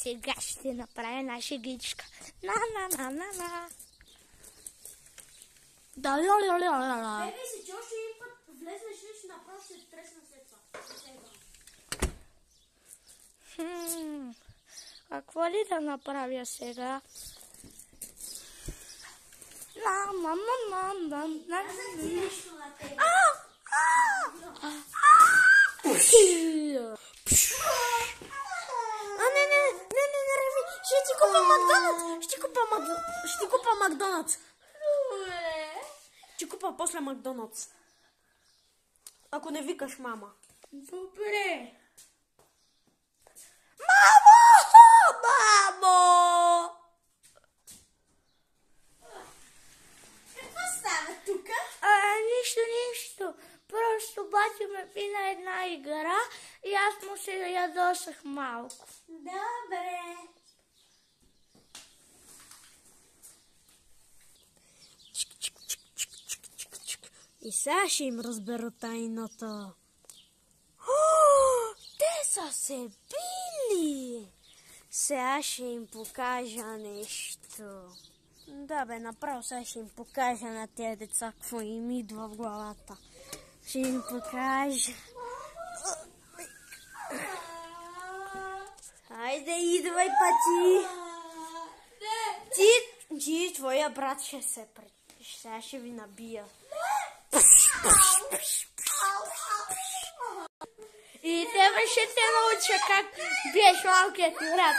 сега ще направя една шегичка. На. Да. Бебе си, че още един път влезнеш и ще направо ще тресна след това. Какво ли да направя сега? Не реви. Ще ти купа Макдоналдс. Ще купа Макдоналдс. Ще купа после Макдоналдс. Ако не викаш мама. Добре. Мамо! Какво става тука? Нищо. Просто бати ме пина една игра и аз му се ядосах малко. Добре. И сега ще им разбера тайната. Те са се били. Сега ще им покажа нещо. Да бе, направо сега ще им покажа на тези деца какво им идва в главата. Ще им покажа. Хайде, идвай пъти. Ти, твоя брат ще се сега ще ви набия. И тебе ще те науча как биеш малкият брат.